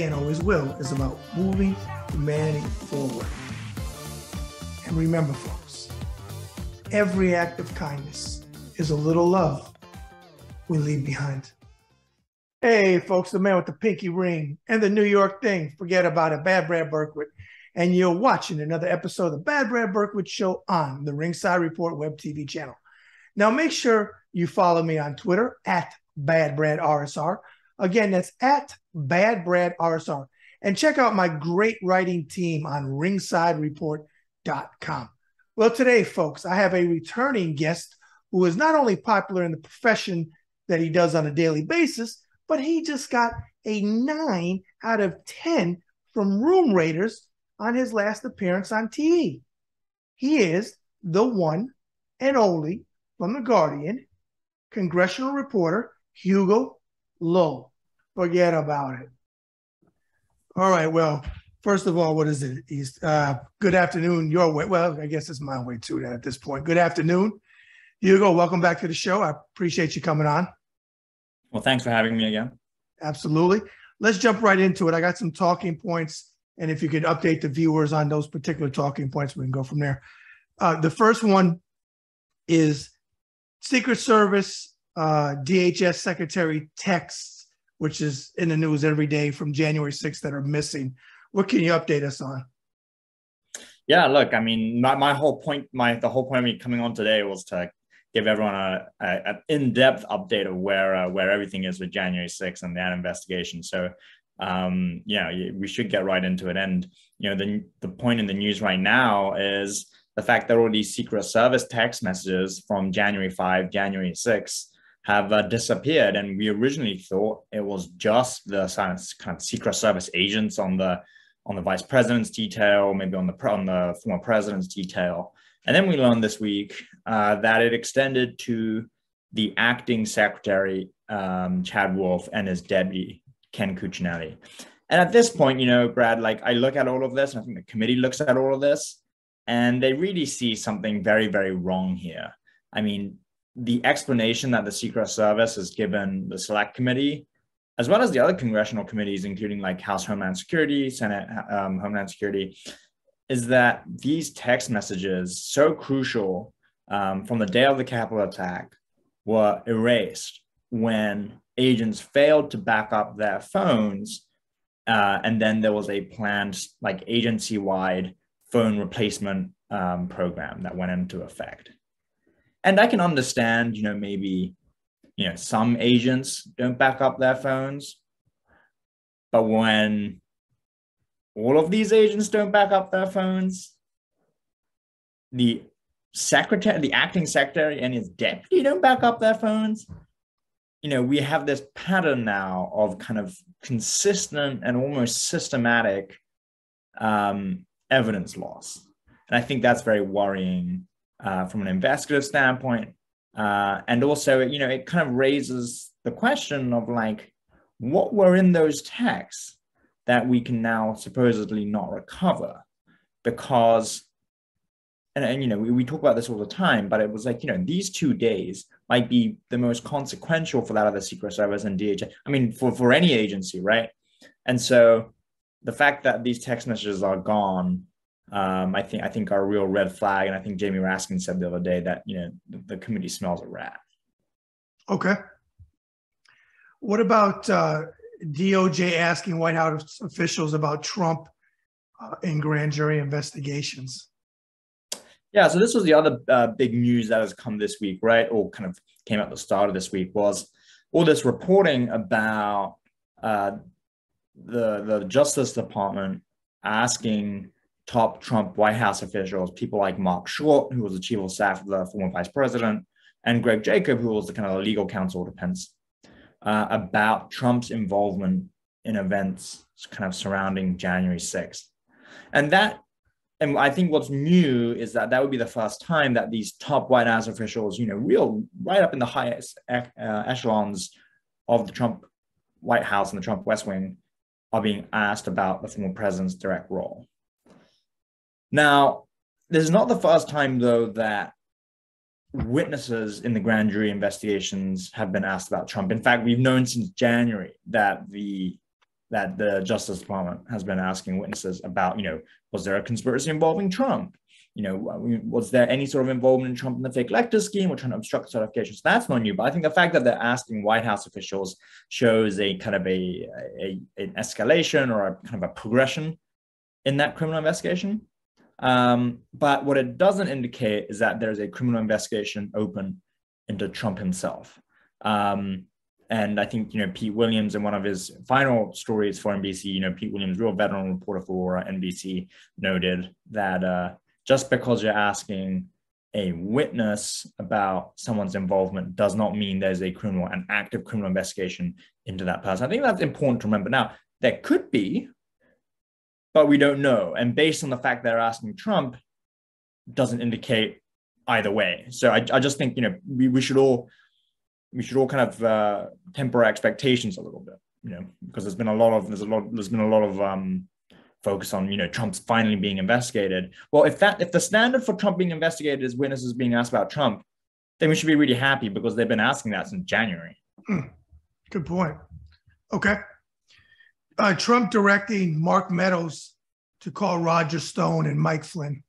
and always will, is about moving humanity forward. And remember, folks, every act of kindness is a little love we leave behind. Hey, folks, the man with the pinky ring and the New York thing. Forget about it. Bad Brad Berkwitt. And you're watching another episode of the Bad Brad Berkwitt Show on the Ringside Report web TV channel. Now, make sure you follow me on Twitter at BadBradRSR. Again, that's at BadBradRSR. And check out my great writing team on ringsidereport.com. Well, today, folks, I have a returning guest who is not only popular in the profession that he does on a daily basis, but he just got a 9 out of 10 from Room Raiders on his last appearance on TV. He is the one and only, from The Guardian, congressional reporter Hugo Lowell. Forget about it. All right, well, first of all, what is it? Good afternoon your way. Well, I guess it's my way too then at this point. Good afternoon. Hugo, welcome back to the show. I appreciate you coming on. Well, thanks for having me again. Absolutely. Let's jump right into it. I got some talking points, and if you could update the viewers on those particular talking points, we can go from there. The first one is Secret Service DHS Secretary texts, which is in the news every day from January 6th that are missing. What can you update us on? Yeah, look, I mean, the whole point of me coming on today was to give everyone an in-depth update of where everything is with January 6th and that investigation. So, we should get right into it. And, the point in the news right now is the fact that all these Secret Service text messages from January 5, January 6 have disappeared. And we originally thought it was just the kind of Secret Service agents on the vice president's detail, maybe on the former president's detail. And then we learned this week that it extended to the acting secretary, Chad Wolf, and his deputy, Ken Cuccinelli. And at this point, Brad, I look at all of this, and I think the committee looks at all of this, and they really see something very, very wrong here. I mean, the explanation that the Secret Service has given the Select Committee, as well as the other congressional committees, including House Homeland Security, Senate Homeland Security, is that these text messages, so crucial from the day of the Capitol attack, were erased when agents failed to back up their phones. And then there was a planned agency-wide phone replacement program that went into effect. And I can understand, maybe, some agents don't back up their phones, but when all of these agents don't back up their phones, the acting secretary and his deputy don't back up their phones, we have this pattern now of kind of consistent and almost systematic evidence loss. And I think that's very worrying from an investigative standpoint. And also, it kind of raises the question of what were in those texts that we can now supposedly not recover, because, we talk about this all the time, but it was these 2 days might be the most consequential for that of the Secret Service and DHS. I mean, for any agency, right? And so the fact that these text messages are gone, I think are a real red flag. And I think Jamie Raskin said the other day that, the committee smells a rat. Okay. What about DOJ asking White House officials about Trump in grand jury investigations? Yeah, so this was the other big news that has come this week, right? Or kind of came at the start of this week, was all this reporting about the Justice Department asking top Trump White House officials, people like Mark Short, who was the chief of staff of the former vice president, and Greg Jacob, who was the kind of legal counsel to Pence, about Trump's involvement in events kind of surrounding January 6th. And I think what's new is that would be the first time that these top White House officials, right up in the highest echelons of the Trump White House and the Trump West Wing, are being asked about the former president's direct role. Now, this is not the first time, though, that witnesses in the grand jury investigations have been asked about Trump. In fact, we've known since January that the that the Justice Department has been asking witnesses about, was there a conspiracy involving Trump? Was there any sort of involvement in Trump in the fake elector scheme or trying to obstruct certifications? That's not new. But I think the fact that they're asking White House officials shows a kind of an escalation or a kind of a progression in that criminal investigation. But what it doesn't indicate is that there's a criminal investigation open into Trump himself. And I think, Pete Williams, in one of his final stories for NBC, Pete Williams, real veteran reporter for NBC, noted that just because you're asking a witness about someone's involvement does not mean there's an active criminal investigation into that person. I think that's important to remember. Now, there could be, but we don't know. And based on the fact they're asking Trump, doesn't indicate either way. So I just think, we should all kind of temper our expectations a little bit, because there's been a lot of focus on, Trump's finally being investigated. Well, if the standard for Trump being investigated is witnesses being asked about Trump, then we should be really happy because they've been asking that since January. Good point. Okay. Trump directing Mark Meadows to call Roger Stone and Mike Flynn.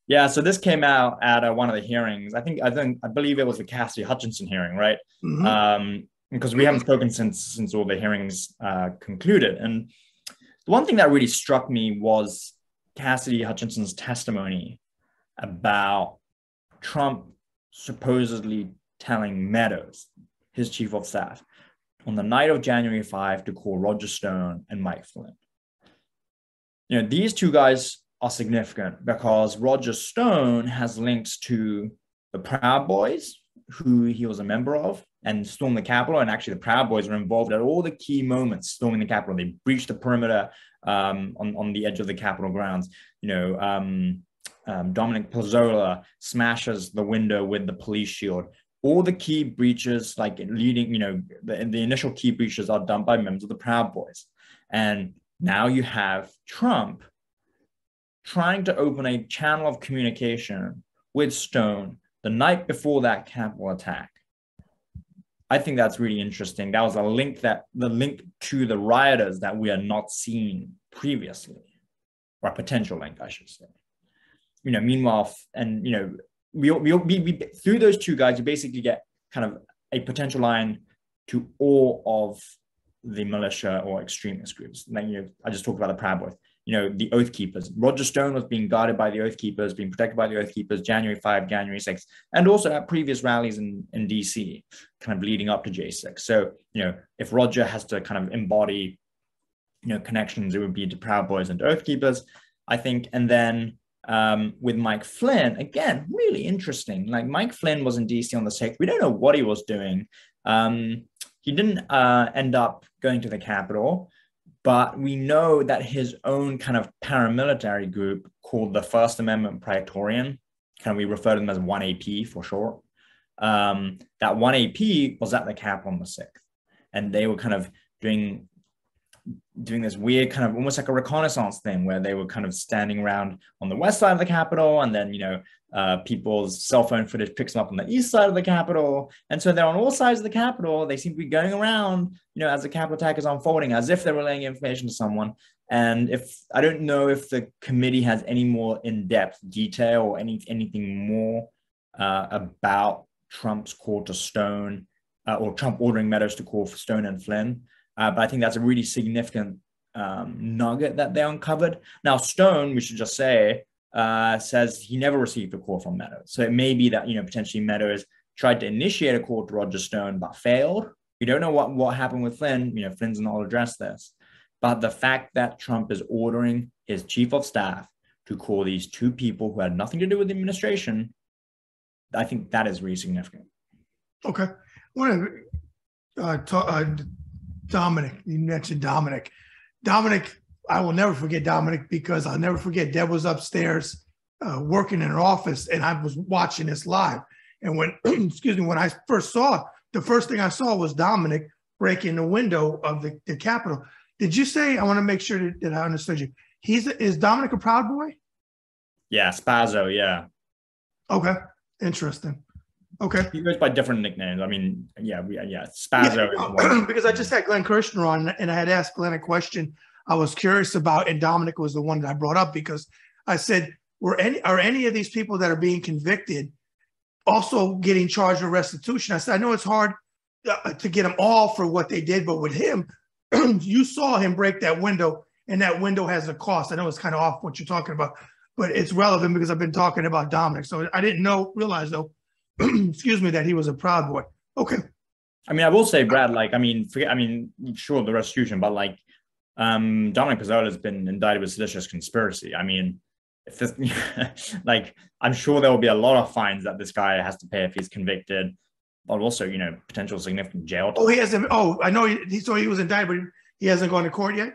Yeah, so this came out at one of the hearings. I believe it was the Cassidy Hutchinson hearing, right? Mm-hmm. Because we haven't spoken since all the hearings concluded. And the one thing that really struck me was Cassidy Hutchinson's testimony about Trump supposedly telling Meadows, his chief of staff, on the night of January 5 to call Roger Stone and Mike Flynn. These two guys are significant because Roger Stone has links to the Proud Boys, who he was a member of, and stormed the Capitol. And actually, the Proud Boys were involved at all the key moments storming the Capitol. They breached the perimeter on the edge of the Capitol grounds. Dominic Pizzola smashes the window with the police shield. All the key breaches, like leading, the initial key breaches are done by members of the Proud Boys. And now you have Trump trying to open a channel of communication with Stone the night before that Capitol attack. I think that's really interesting. That was the link to the rioters that we are not seeing previously, or a potential link, I should say. Meanwhile, and we through those two guys, you basically get kind of a potential line to all of the militia or extremist groups. Like, I just talked about the Proud Boys. The Oath Keepers. Roger Stone was being guarded by the Oath Keepers, being protected by the Oath Keepers, January 5, January 6, and also at previous rallies in DC, kind of leading up to J6. So, if Roger has to kind of embody, connections, it would be to Proud Boys and Oath Keepers, I think. And then with Mike Flynn, again, really interesting. Like, Mike Flynn was in DC on the 6th. We don't know what he was doing. He didn't end up going to the Capitol. But we know that his own kind of paramilitary group called the First Amendment Praetorian, we refer to them as 1AP for short, that 1AP was at the Capitol on the 6th. And they were kind of doing this weird kind of almost like a reconnaissance thing where they were kind of standing around on the west side of the Capitol, and then, people's cell phone footage picks them up on the east side of the Capitol. And so they're on all sides of the Capitol. They seem to be going around, as the Capitol attack is unfolding, as if they're relaying information to someone. And I don't know if the committee has any more in-depth detail or anything more about Trump's call to Stone or Trump ordering Meadows to call for Stone and Flynn. But I think that's a really significant nugget that they uncovered. Now, Stone, we should just say, says he never received a call from Meadows. So it may be that, potentially Meadows tried to initiate a call to Roger Stone, but failed. We don't know what happened with Flynn. Flynn's not addressed this. But the fact that Trump is ordering his chief of staff to call these two people who had nothing to do with the administration, I think that is really significant. Okay. I want to talk, Dominic. You mentioned Dominic. Dominic, I will never forget Dominic because I'll never forget Deb was upstairs working in her office and I was watching this live. And when, when I first saw it, the first thing I saw was Dominic breaking the window of the Capitol. Did you say, I want to make sure that I understood you, is Dominic a Proud Boy? Yeah, Spazzo, yeah. Okay, interesting. Okay. He goes by different nicknames. I mean, Spazzo is one. Because I just had Glenn Kirshner on, and I had asked Glenn a question I was curious about, and Dominic was the one that I brought up because I said, are any of these people that are being convicted also getting charged with restitution? I said, I know it's hard to get them all for what they did, but with him, you saw him break that window, and that window has a cost. I know it's kind of off what you're talking about, but it's relevant because I've been talking about Dominic. So I didn't realize though, excuse me, that he was a Proud Boy. Okay. I mean, I will say, Brad, sure, the restitution, but like, Dominic Pizzola has been indicted with seditious conspiracy. I mean, if this, like, I'm sure there will be a lot of fines that this guy has to pay if he's convicted, but also, potential significant jail time. Oh, he hasn't. Oh, I know. He was indicted, but he hasn't gone to court yet.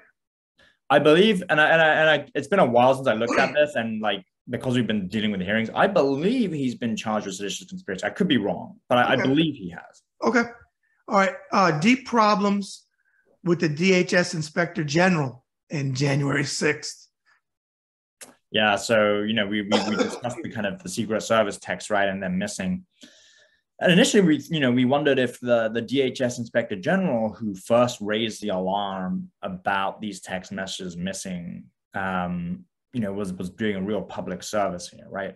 I believe, and I, it's been a while since I looked at this, and like, because we've been dealing with the hearings, I believe he's been charged with seditious conspiracy. I could be wrong, but I believe he has. Okay. All right. Deep problems with the DHS Inspector General in January 6th. Yeah. So, we discussed the kind of the Secret Service text, right? And then missing. And initially, we wondered if the DHS Inspector General, who first raised the alarm about these text messages missing, was doing a real public service here, right?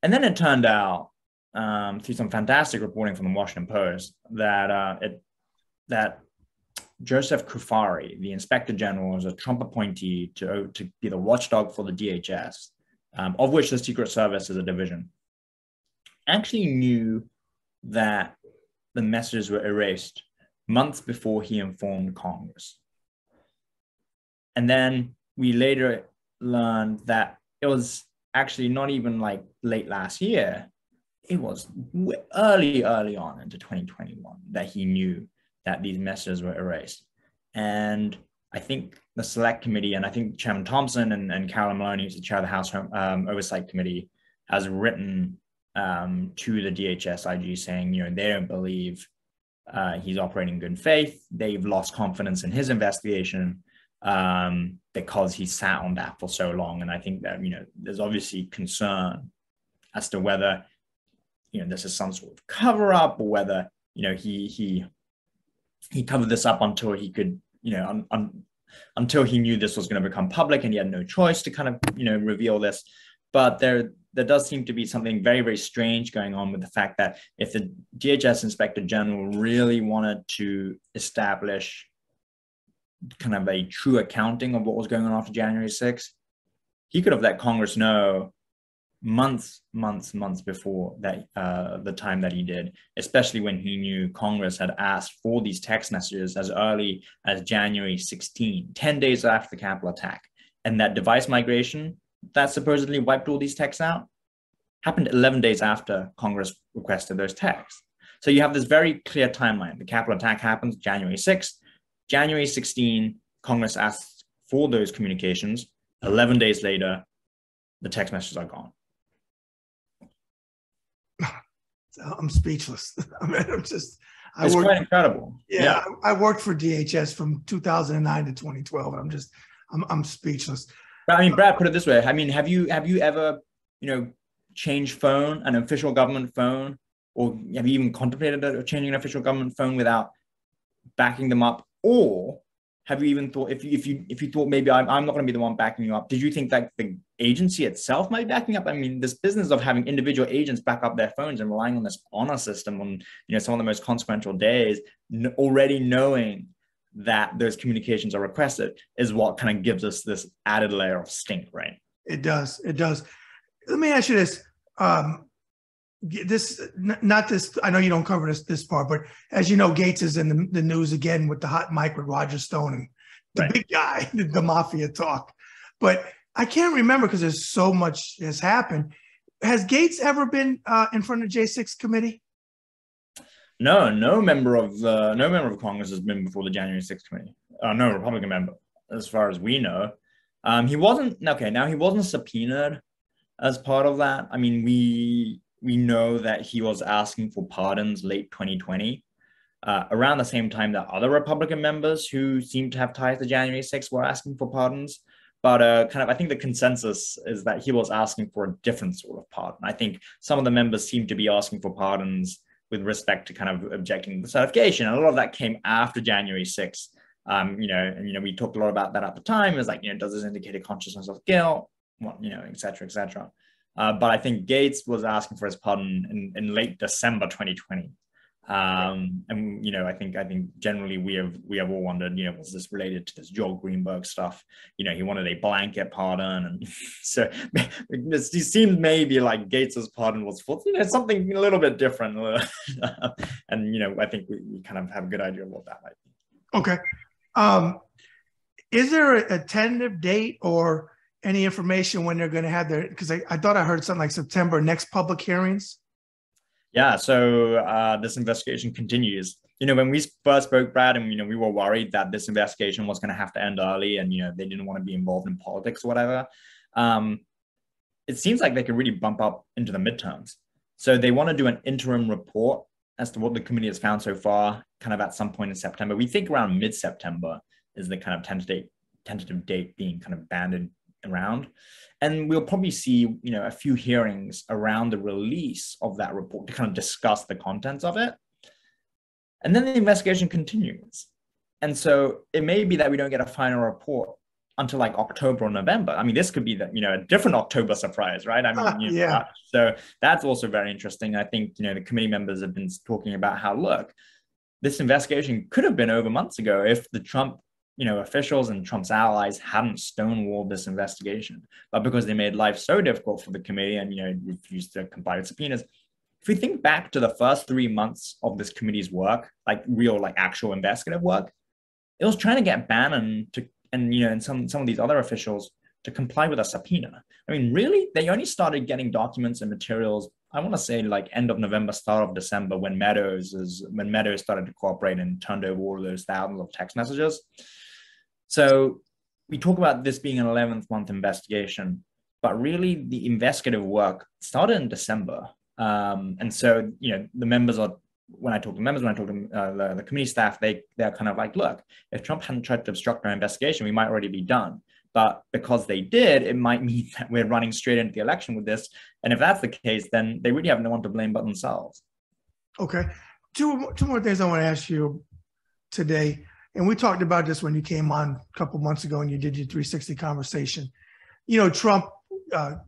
And then it turned out, through some fantastic reporting from the Washington Post, that Joseph Kufari, the Inspector General, was a Trump appointee to be the watchdog for the DHS, of which the Secret Service is a division, actually knew that the messages were erased months before he informed Congress. And then we later learned that it was actually not even like late last year. It was early on into 2021 that he knew that these messages were erased. And I think the Select Committee, and I think Chairman Thompson and Carolyn Maloney, who's the chair of the House Oversight Committee, has written to the DHS IG saying, they don't believe he's operating in good faith. They've lost confidence in his investigation because he sat on that for so long. And I think that, there's obviously concern as to whether, this is some sort of cover up, or whether, he covered this up until he could, until he knew this was going to become public and he had no choice to kind of, reveal this. But there does seem to be something very, very strange going on with the fact that if the DHS Inspector General really wanted to establish kind of a true accounting of what was going on after January 6th, he could have let Congress know months before that, the time that he did, especially when he knew Congress had asked for these text messages as early as January 16, 10 days after the Capitol attack. And that device migration that supposedly wiped all these texts out happened 11 days after Congress requested those texts. So you have this very clear timeline. The Capitol attack happens January 6th. January 16, Congress asks for those communications. 11 days later, the text messages are gone. I'm speechless. I mean, it's quite incredible. Yeah. I worked for DHS from 2009 to 2012. And I'm speechless. But I mean, Brad, put it this way. I mean, have you ever, changed an official government phone, or have you even contemplated changing an official government phone without backing them up? Or have you even thought, if you thought maybe I'm not going to be the one backing you up, did you think that the agency itself might be backing up? I mean, this business of having individual agents back up their phones and relying on this honor system on, some of the most consequential days, already knowing that those communications are requested, is what kind of gives us this added layer of stink, right? It does. Let me ask you this. I know you don't cover this part, but as you know, Gates is in the news again with the hot mic with Roger Stone and the big guy, the mafia talk. But I can't remember because there's so much has happened. Has Gates ever been in front of the J6 committee? No member of Congress has been before the January 6th committee. No Republican member, as far as we know. He wasn't subpoenaed as part of that. I mean, we know that he was asking for pardons late 2020, around the same time that other Republican members who seemed to have ties to January 6th were asking for pardons. But kind of, I think the consensus is that he was asking for a different sort of pardon. I think some of the members seem to be asking for pardons with respect to kind of objecting to the certification. And a lot of that came after January 6th. We talked a lot about that at the time. It was like, does this indicate a consciousness of guilt? Well, et cetera, et cetera. But I think Gates was asking for his pardon in late December 2020. I think generally we have all wondered, was this related to this Joel Greenberg stuff? He wanted a blanket pardon, and so it seemed maybe like Gates's pardon was for something a little bit different, and I think we kind of have a good idea of what that might be. Okay, is there a tentative date or any information when they're going to have their? Because I thought I heard something like September next public hearings. Yeah, so this investigation continues. When we first spoke, Brad, and we were worried that this investigation was going to have to end early, and they didn't want to be involved in politics or whatever. It seems like they could really bump up into the midterms. So they want to do an interim report as to what the committee has found so far, kind of at some point in September. We think around mid-September is the kind of tentative date being kind of banded around. And we'll probably see, a few hearings around the release of that report to kind of discuss the contents of it. And then the investigation continues. And so it may be that we don't get a final report until like October or November. I mean, this could be a different October surprise, right? I mean, yeah. So that's also very interesting. I think, the committee members have been talking about how, look, this investigation could have been over months ago if the Trump officials and Trump's allies hadn't stonewalled this investigation. But because they made life so difficult for the committee and, refused to comply with subpoenas, if we think back to the first 3 months of this committee's work, like real, like actual investigative work, it was trying to get Bannon to, and some of these other officials to comply with a subpoena. I mean, really, they only started getting documents and materials, I want to say like end of November, start of December, when Meadows started to cooperate and turned over all of those thousands of text messages. So we talk about this being an 11th month investigation, but really the investigative work started in December. And so, the members are, when I talk to the committee staff, they're kind of like, look, if Trump hadn't tried to obstruct our investigation, we might already be done. But because they did, it might mean that we're running straight into the election with this. And if that's the case, then they really have no one to blame but themselves. Okay. Two more things I want to ask you today. And we talked about this when you came on a couple months ago and you did your 360 conversation. Trump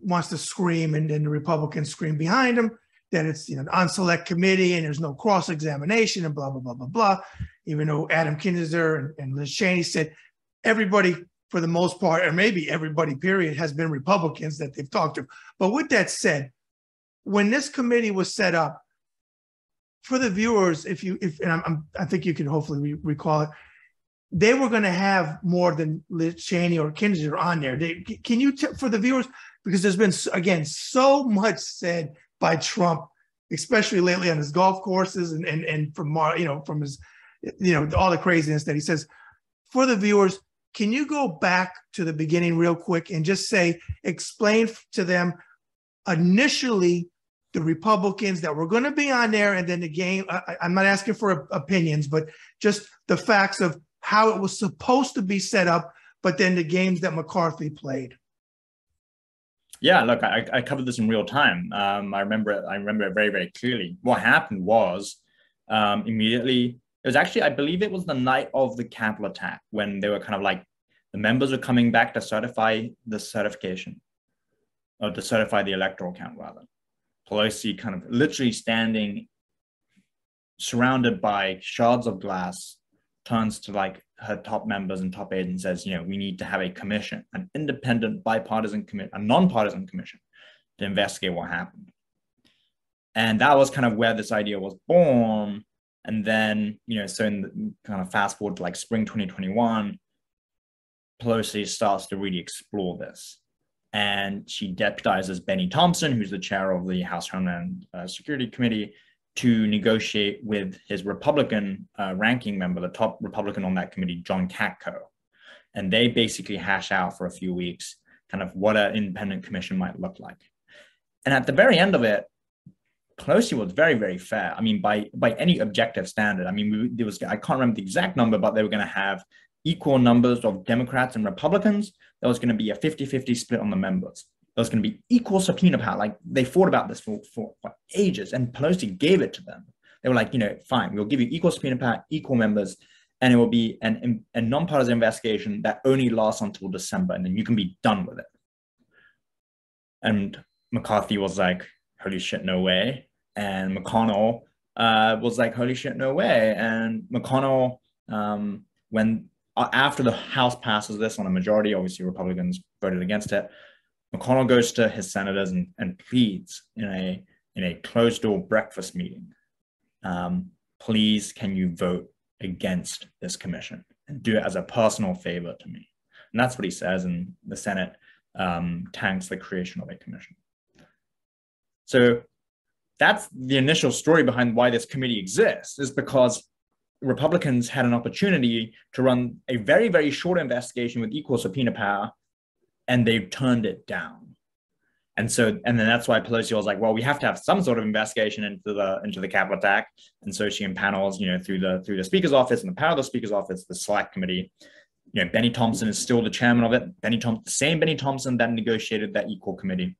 wants to scream, and then the Republicans scream behind him that it's an unselect committee and there's no cross-examination and blah, blah, blah, blah, blah. Even though Adam Kinzinger and Liz Cheney said everybody, for the most part, or maybe everybody, period, has been Republicans that they've talked to. But with that said, when this committee was set up, for the viewers, I think you can hopefully recall it, they were going to have more than Liz Cheney or Kinzinger on there. Can you for the viewers, because there's been, again, so much said by Trump, especially lately on his golf courses and from his, all the craziness that he says. For the viewers, can you go back to the beginning real quick and just explain to them initially the Republicans that were going to be on there, and then the game? I'm not asking for opinions, but just the facts of how it was supposed to be set up, but then the games that McCarthy played. Yeah, look, I covered this in real time. I remember it very, very clearly. What happened was immediately, it was actually, I believe it was the night of the Capitol attack, when they were kind of like, the members are coming back to certify the certification, or to certify the electoral count, rather. Pelosi kind of literally standing, surrounded by shards of glass, turns to like her top members and top aides and says, we need to have a commission, an independent, bipartisan commission, a nonpartisan commission to investigate what happened. And that was kind of where this idea was born. And then, so in the kind of fast forward to like spring 2021, Pelosi starts to really explore this. And she deputizes Benny Thompson, who's the chair of the House Homeland Security Committee, to negotiate with his Republican ranking member, the top Republican on that committee, John Katko. And they basically hash out for a few weeks kind of what an independent commission might look like. And at the very end of it, Pelosi was very, very fair. I mean, by any objective standard. I mean, I can't remember the exact number, but they were going to have equal numbers of Democrats and Republicans. There was going to be a 50-50 split on the members. There was going to be equal subpoena power. Like, they fought about this for ages, and Pelosi gave it to them. They were like, fine, we'll give you equal subpoena power, equal members, and it will be a nonpartisan investigation that only lasts until December, and then you can be done with it. And McCarthy was like, holy shit, no way. And McConnell was like, holy shit, no way. And McConnell, after the House passes this on a majority, obviously Republicans voted against it, McConnell goes to his senators and pleads in a closed door breakfast meeting, please, can you vote against this commission and do it as a personal favor to me? And that's what he says, and the Senate tanks the creation of a commission. So that's the initial story behind why this committee exists, is because Republicans had an opportunity to run a very, very short investigation with equal subpoena power, and they turned it down. And then that's why Pelosi was like, well, we have to have some sort of investigation into the Capitol attack. And so she impanels, through the Speaker's office and the power of the Speaker's office, the Select Committee. Benny Thompson is still the chairman of it. The same Benny Thompson that negotiated that equal committee.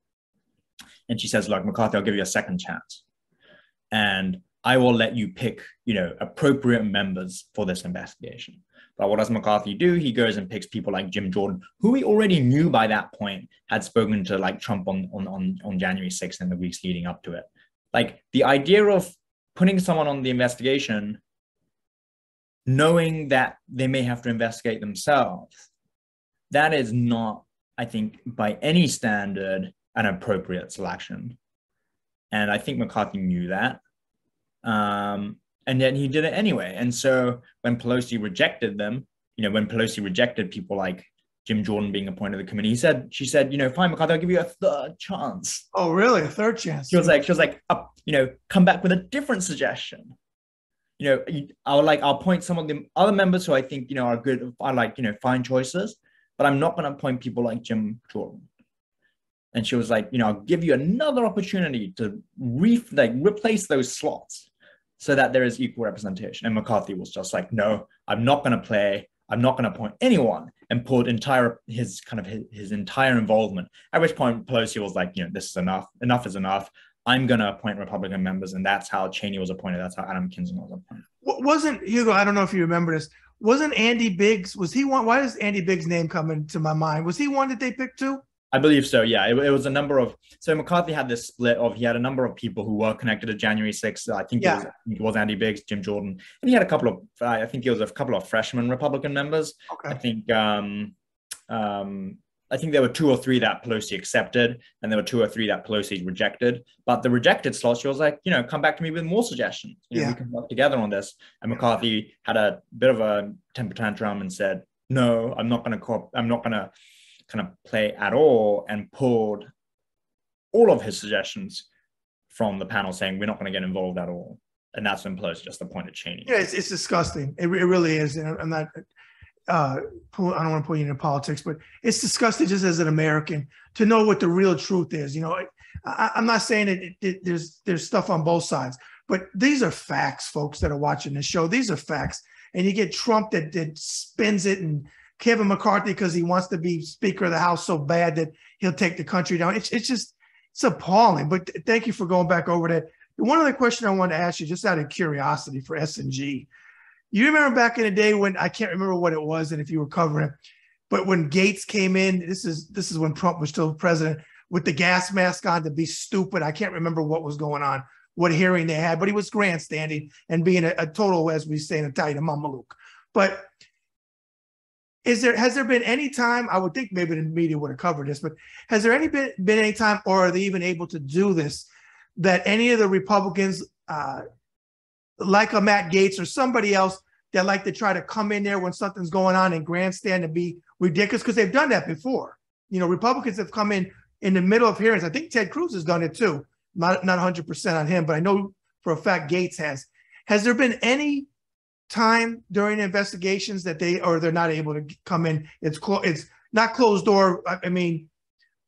And she says, look, McCarthy, I'll give you a second chance. And I will let you pick, appropriate members for this investigation. But what does McCarthy do? He goes and picks people like Jim Jordan, who we already knew by that point had spoken to like Trump on January 6th and the weeks leading up to it. Like, the idea of putting someone on the investigation, knowing that they may have to investigate themselves, that is not, I think, by any standard, an appropriate selection. And I think McCarthy knew that. And yet he did it anyway. And so when Pelosi rejected them, when Pelosi rejected people like Jim Jordan being appointed to the committee, she said, fine, McCarthy, I'll give you a third chance. Oh, really? A third chance? She was like, come back with a different suggestion. I'll point some of the other members who I think, are good, I like, fine choices, but I'm not going to appoint people like Jim Jordan. And she was like, I'll give you another opportunity to replace those slots so that there is equal representation. And McCarthy was just like, no, I'm not going to play. I'm not going to appoint anyone, and pulled his entire involvement. At which point Pelosi was like, this is enough. Enough is enough. I'm going to appoint Republican members. And that's how Cheney was appointed. That's how Adam Kinzinger was appointed. Wasn't, Hugo, I don't know if you remember this, wasn't Andy Biggs, was he one? Why does Andy Biggs' name come into my mind? Was he one that they picked too? I believe so, yeah. It was a number of, so McCarthy had this split of, he had a number of people who were connected to January 6th. I think it was Andy Biggs, Jim Jordan, and he had a couple of, I think it was a couple of freshman Republican members. Okay. I think there were 2 or 3 that Pelosi accepted, and there were 2 or 3 that Pelosi rejected. But the rejected slots, she was like, come back to me with more suggestions. We can work together on this. And McCarthy had a bit of a temper tantrum and said, no, I'm not going to kind of play at all, and pulled all of his suggestions from the panel, saying we're not going to get involved at all. And that's when Pelosi just appointed Cheney. Yeah, it's disgusting. It really is. And I'm not, I don't want to put you into politics, but it's disgusting just as an American to know what the real truth is. I'm not saying that there's stuff on both sides, but these are facts, folks that are watching this show. These are facts. And you get Trump that spins it, and Kevin McCarthy because he wants to be Speaker of the House so bad that he'll take the country down. It's appalling. But thank you for going back over that. One other question I wanted to ask you, just out of curiosity for S&G. You remember back in the day when, I can't remember what it was and if you were covering it, but when Gates came in, this is when Trump was still president, with the gas mask on to be stupid. I can't remember what was going on, what hearing they had, but he was grandstanding and being a total, as we say in Italian, a mameluke. But has there been any time, I would think maybe the media would have covered this, but has there been any time, or are they even able to do this, that any of the Republicans, like a Matt Gaetz or somebody else, that like to try to come in there when something's going on and grandstand and be ridiculous? Because they've done that before. Republicans have come in the middle of hearings. I think Ted Cruz has done it too. Not 100% on him, but I know for a fact Gaetz has. Has there been any time during investigations that they're not able to come in? It's not closed door. I mean,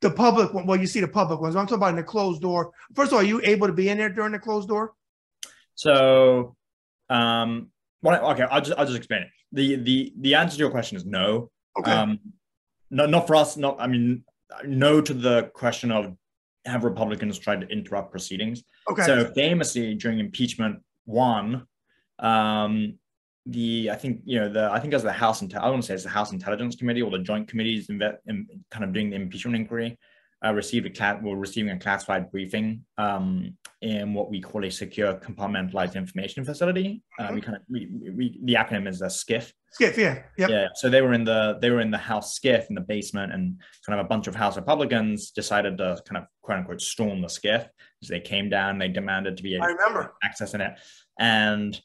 the public, well, you see the public ones. I'm talking about in the closed door. First of all, are you able to be in there during the closed door? So Well, okay, I'll just explain it. The answer to your question is no. Okay. Not for us. Not, I mean, no to the question of have Republicans tried to interrupt proceedings. Okay. So famously during impeachment one, I think it was the House I want to say it's the House Intelligence Committee or the Joint Committees in kind of doing the impeachment inquiry. Receiving a classified briefing in what we call a secure compartmentalized information facility. The acronym is a SCIF. SCIF, yeah, yep. Yeah. So they were in the House SCIF in the basement, and kind of a bunch of House Republicans decided to kind of quote unquote storm the SCIF. So they came down, they demanded to be accessing it, and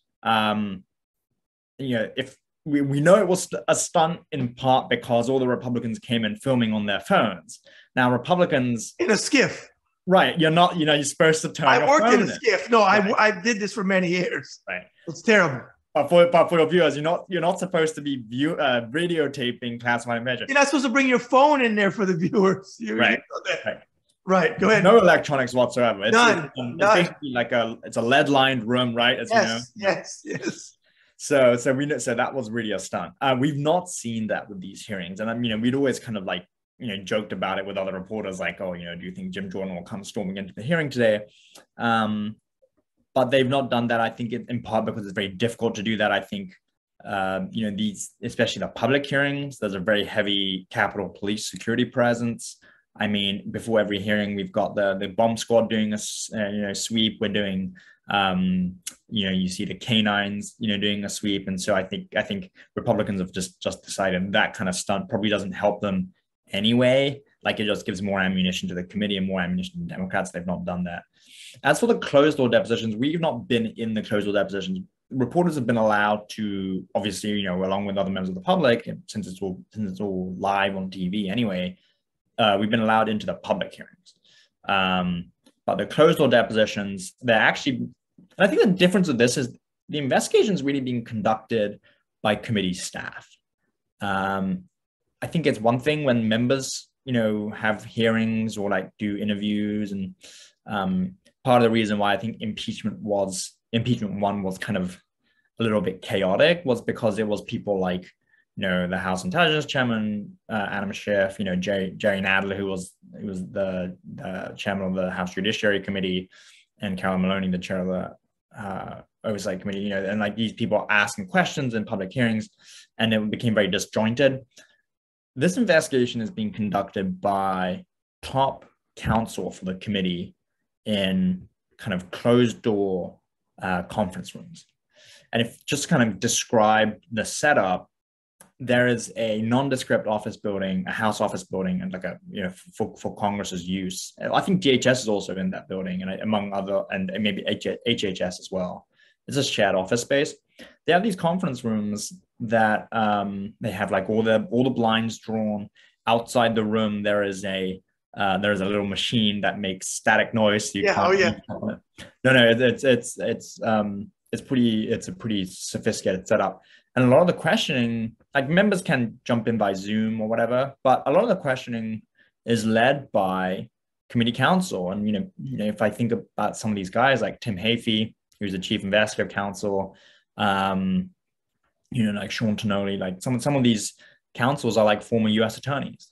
if we know it was a stunt in part because all the Republicans came in filming on their phones. Now, Republicans in a SCIF, right? You're supposed to turn. I worked in a SCIF. No, right. I did this for many years. Right, it's terrible. But for your viewers, you're not supposed to be videotaping classified information. You're not supposed to bring your phone in there for the viewers. Right. Go ahead. No electronics whatsoever. None. It's basically like it's a lead-lined room, right? As you know. Yes. So that was really a stunt. We've not seen that with these hearings, and we'd always kind of like joked about it with other reporters, like, do you think Jim Jordan will come storming into the hearing today? But they've not done that. I think in part because it's very difficult to do that. I think these, especially the public hearings, there's a very heavy Capitol Police security presence. I mean, before every hearing, we've got the bomb squad doing a sweep. We're doing you see the canines doing a sweep, and so I think Republicans have just decided that kind of stunt probably doesn't help them anyway. Like, it just gives more ammunition to the committee and more ammunition to Democrats. They've not done that. As for the closed door depositions, we've not been in the closed door depositions. Reporters have been allowed to, obviously, along with other members of the public, since it's all live on TV anyway. We've been allowed into the public hearings. But the closed door depositions, they're actually, and I think the difference with this is the investigation is really being conducted by committee staff. I think it's one thing when members, have hearings or like do interviews, and part of the reason why I think impeachment one was kind of a little bit chaotic was because it was people like, the House Intelligence Chairman, Adam Schiff, Jerry Nadler, who was the chairman of the House Judiciary Committee, and Carolyn Maloney, the chair of the Oversight Committee, and like these people asking questions in public hearings, and it became very disjointed. This investigation is being conducted by top counsel for the committee in kind of closed door conference rooms. And if just kind of describe the setup, there is a nondescript office building, a House office building, and like for Congress's use. I think DHS is also in that building, and among other, and maybe HHS as well. It's a shared office space. They have these conference rooms that they have like all the blinds drawn. Outside the room, there is a little machine that makes static noise. So No, it's a pretty sophisticated setup. And a lot of the questioning, like members can jump in by Zoom or whatever, but a lot of the questioning is led by committee counsel. And, if I think about some of these guys like Tim Hafey, who's the chief investigative counsel, like Sean Tonoli, like some of these counsels are like former US attorneys.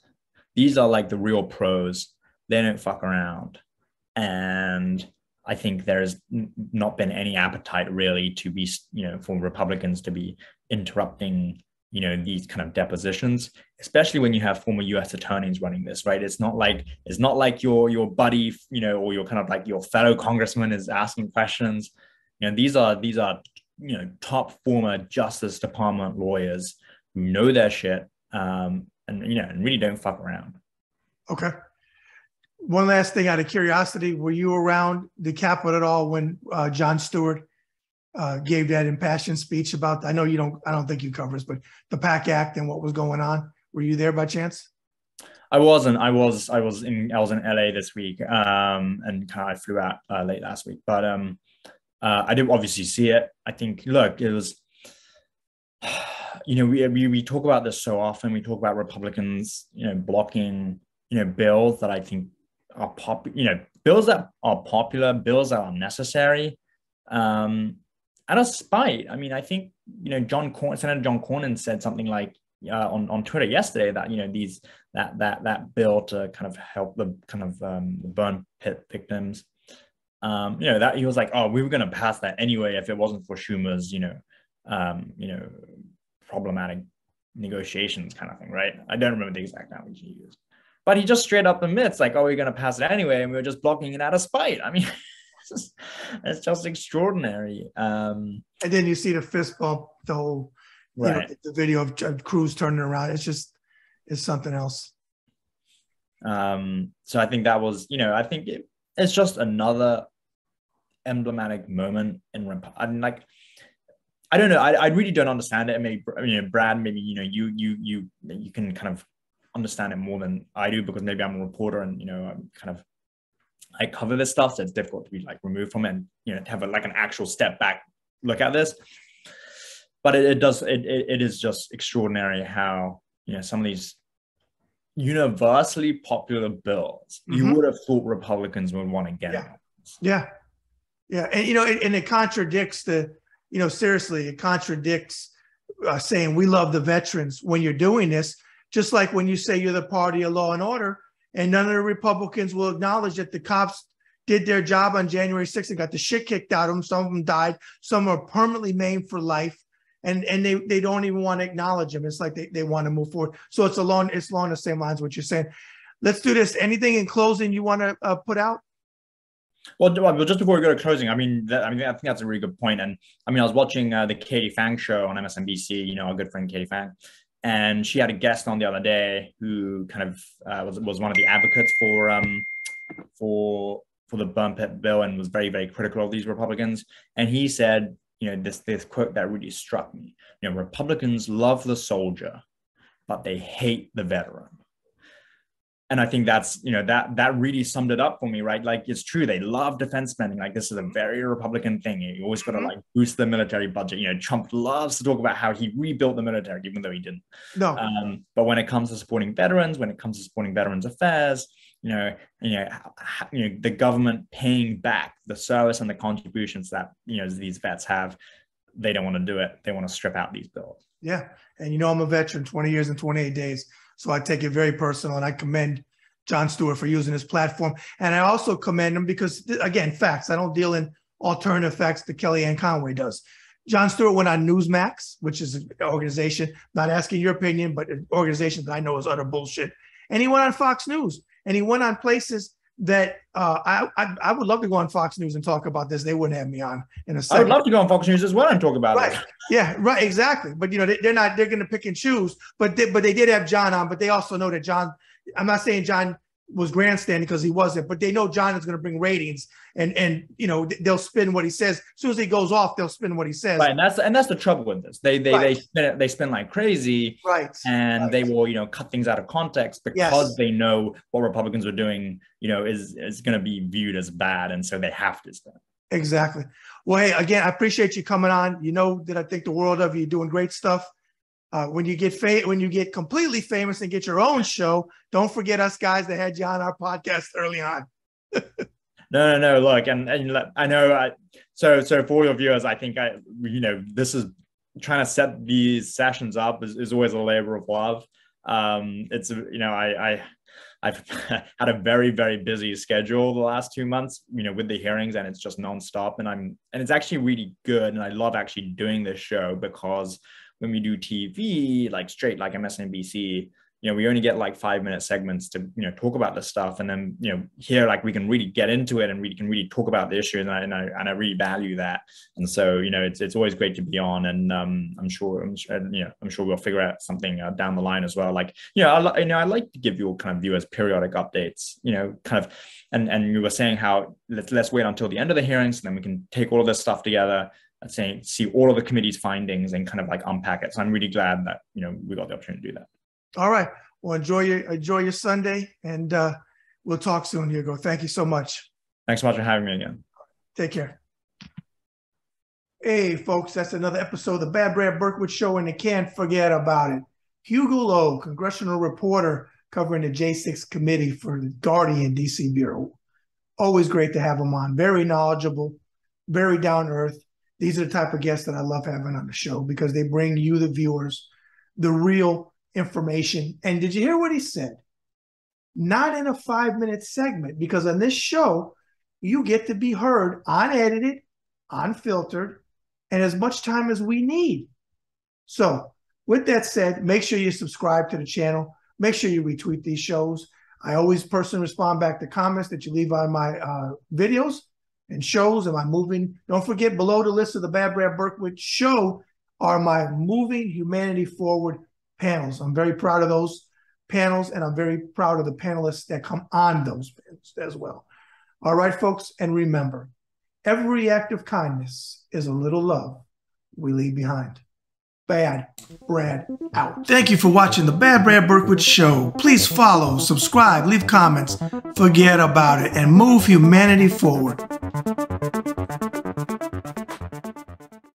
These are like the real pros. They don't fuck around. And I think there's not been any appetite really to be, for Republicans to be interrupting, these kind of depositions, especially when you have former U.S. attorneys running this, right? It's not like your buddy, or your kind of like your fellow congressman is asking questions. These are top former Justice Department lawyers who know their shit, and really don't fuck around. Okay. One last thing out of curiosity, were you around the Capitol at all when Jon Stewart gave that impassioned speech about, I don't think you cover this, but the PAC Act and what was going on? Were you there by chance? I wasn't. I was in LA this week, and I flew out late last week. But I did obviously see it. I think, look, it was, we talk about this so often. We talk about Republicans, blocking, bills that I think are bills that are popular, bills that are necessary. out of spite. I mean, I think, Senator John Cornyn said something like on Twitter yesterday that, that bill to kind of help the kind of burn pit victims, that he was like, oh, we were going to pass that anyway if it wasn't for Schumer's, problematic negotiations kind of thing, right? I don't remember the exact language he used, but he just straight up admits like, oh, we're going to pass it anyway, and we were just blocking it out of spite. I mean, it's just extraordinary. And then you see the fist bump, the whole, right. The video of Cruz turning around. It's something else. So I think that was, I think it's just another emblematic moment in I don't know. I really don't understand it. Maybe, Brad, maybe, you can kind of understand it more than I do, because maybe I'm a reporter and, I cover this stuff. So it's difficult to be like removed from it and, to have an actual step back look at this. But it is just extraordinary how, some of these universally popular bills, you would have thought Republicans would want to get it. Yeah. And, and it contradicts seriously, it contradicts saying we love the veterans when you're doing this, just like when you say you're the party of law and order, and none of the Republicans will acknowledge that the cops did their job on January 6th and got the shit kicked out of them. Some of them died. Some are permanently maimed for life. And they don't even want to acknowledge them. It's like they want to move forward. So it's along the same lines what you're saying. Let's do this. Anything in closing you want to put out? Well, just before we go to closing, I think that's a really good point. And I was watching the Katie Fang show on MSNBC, our good friend Katie Fang, and she had a guest on the other day who kind of was one of the advocates for the burn pit bill and was very, very critical of these Republicans. And he said, this quote that really struck me, Republicans love the soldier, but they hate the veteran. And I think that's, that really summed it up for me, right? Like, it's true. They love defense spending. Like, this is a very Republican thing. You always got to boost the military budget. Trump loves to talk about how he rebuilt the military, even though he didn't. No. But when it comes to supporting veterans, when it comes to supporting veterans affairs, the government paying back the service and the contributions that, these vets have, they don't want to do it. They want to strip out these bills. Yeah. And, I'm a veteran, 20 years and 28 days. So I take it very personal, and I commend Jon Stewart for using his platform. And I also commend him because, again, facts. I don't deal in alternative facts that Kellyanne Conway does. Jon Stewart went on Newsmax, which is an organization, not asking your opinion, but an organization that I know is utter bullshit. And he went on Fox News, and he went on places that I would love to go on Fox News and talk about this. They wouldn't have me on in a second. I would love to go on Fox News as well and talk about it. Yeah, right, exactly. But they're going to pick and choose. But they did have John on. But they also know that John. I'm not saying John was grandstanding, because he wasn't. But they know John is going to bring ratings, and they'll spin what he says. As soon as he goes off, they'll spin what he says. Right, and that's the trouble with this. They spin like crazy. Right. And they will cut things out of context because they know what Republicans are doing. Is going to be viewed as bad, and so they have to spin. Exactly. Well, hey, again, I appreciate you coming on. You know that I think the world of you. You're doing great stuff. When you get completely famous and get your own show, don't forget us guys that had you on our podcast early on. No. Look, and I know. So for all your viewers, I think this is trying to set these sessions up is always a labor of love. I've had a very, very busy schedule the last 2 months, with the hearings, and it's just nonstop. And it's actually really good. And I love actually doing this show, because when we do TV, like straight, like MSNBC, we only get like 5-minute segments to, talk about this stuff. And then, here, like, we can really get into it and we can really talk about the issue. And I really value that. And so, it's always great to be on. And I'm sure we'll figure out something down the line as well. Like, I like to give you kind of viewers periodic updates, kind of, and you were saying how let's wait until the end of the hearings, and then we can take all of this stuff together, see all of the committee's findings and kind of like unpack it. So I'm really glad that, we got the opportunity to do that. All right. Well, enjoy your Sunday, and we'll talk soon, Hugo. Thank you so much. Thanks so much for having me again. Take care. Hey, folks, that's another episode of the Bad Brad Berkwitt Show, and you can't forget about it. Hugo Lowell, congressional reporter covering the J6 committee for the Guardian DC Bureau. Always great to have him on. Very knowledgeable, very down to earth. These are the type of guests that I love having on the show because they bring you, the viewers, the real information. And did you hear what he said? Not in a 5-minute segment, because on this show, you get to be heard unedited, unfiltered, and as much time as we need. So with that said, make sure you subscribe to the channel. Make sure you retweet these shows. I always personally respond back to comments that you leave on my videos and shows and my moving. Don't forget, below the list of the Bad Brad Berkwitt show are my Moving Humanity Forward panels. I'm very proud of those panels, and I'm very proud of the panelists that come on those panels as well. All right, folks, and remember, every act of kindness is a little love we leave behind. Bad Brad out. Thank you for watching the Bad Brad Berkwitt Show. Please follow, subscribe, leave comments, forget about it, and move humanity forward.